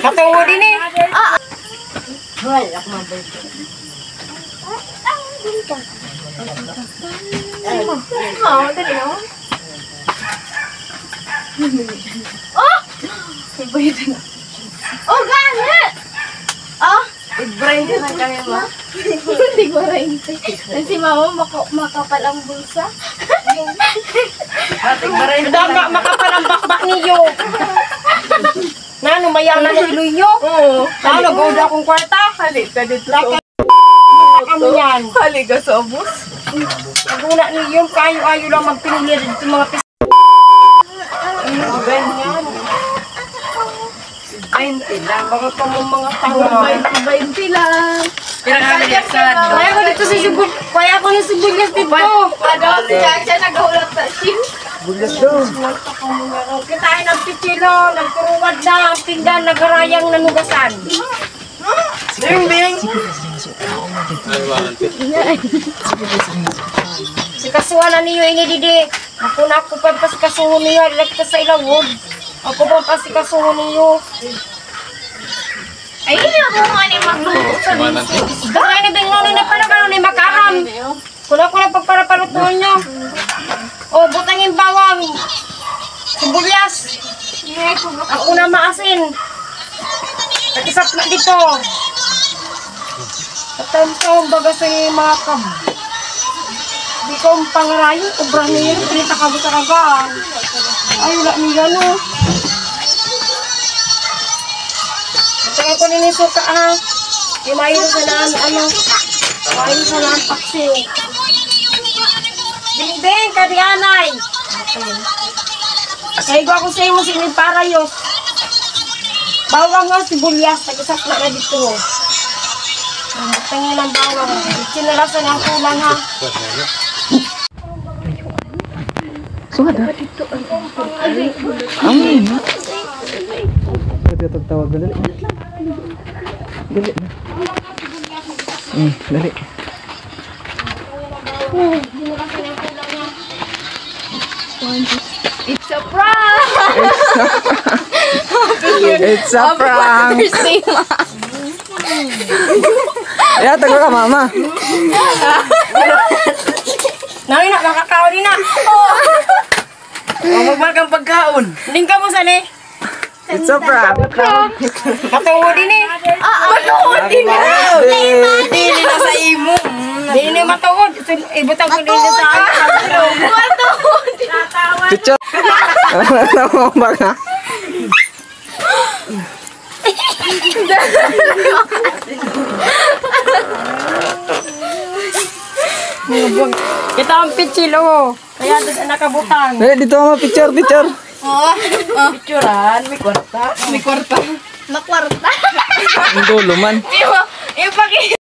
Matuwa din eh. Wala akong mabalik. Dali na. Ibayad na. Oh, gani! Oh, Ibrahim na kami ma. hindi ko rin. Si mama makapal ang bulsa. Daga makapal ang bakbak niyo. Nano mayaman na iloy nyo? Oo. Nano gawda akong kwarta? Halika dito. Ano yan? Halika sa obos. Naguna niyo kayo-ayo lang magpinili dito mga pis... Ganyan. 20 lang. Bakit pa mo mga tanga? 20 lang. Kaya ko dito sa Sibul. Kaya ko na Sibulyas dito. Ano, si Chacha nagahulap sa shin. Kitain ang pichilo. Nagkuruwad na ang pinggan. Nagarayang nanugasan. Bing! Si kasuhan na niyo inididi. Ako na ako pa si kasuhan niyo. Ilagta sa ilawod. Ako pa si kasuhan niyo. Ay, hindi ako nga ni magluto sa bisis. Dahil ni Bing Noni na pala ka ni makaram. Kula ko na pagparapalutuan niyo. O, butang yung bawang. Sibulyas. Ako na maasin. Natisap na dito. Katang-taong baga sa mga kab. Di ko ang pangarayo. Obra niyo. Pinita ka ba talaga. Ay, wala niya no. Kaya ko nini suka ha. Imayin sa naan ano. Imayin sa naan paksiw. Ding-ding ka di anay. Kaya ko ako sa iyo si Parayos. Bawang nga sibulyas. Nag-isap na dito. Tingin ang bawang. Sinalasan ang kulang ha. Suwada. Amin. Pwede tawag dali. Dali na. Dali. It's a prank! It's a prank! Ya, tago ka mama. Nari na, makakaon din na. Magmal kang pagkaon. Hindi ka mo sani. It's a prank. Matuwa din eh. Matuwa din na! Dili na sa imo. Dili na matuwa. Ibutang ko din sa akin. Matuwa din! Picture. Ano ba ka? Kita ang pichilo. Kaya doon nakabutang. Dali, dito mama, picture. Picturean, may kwarta. Makwarta. Ang dulo man. Ipakita.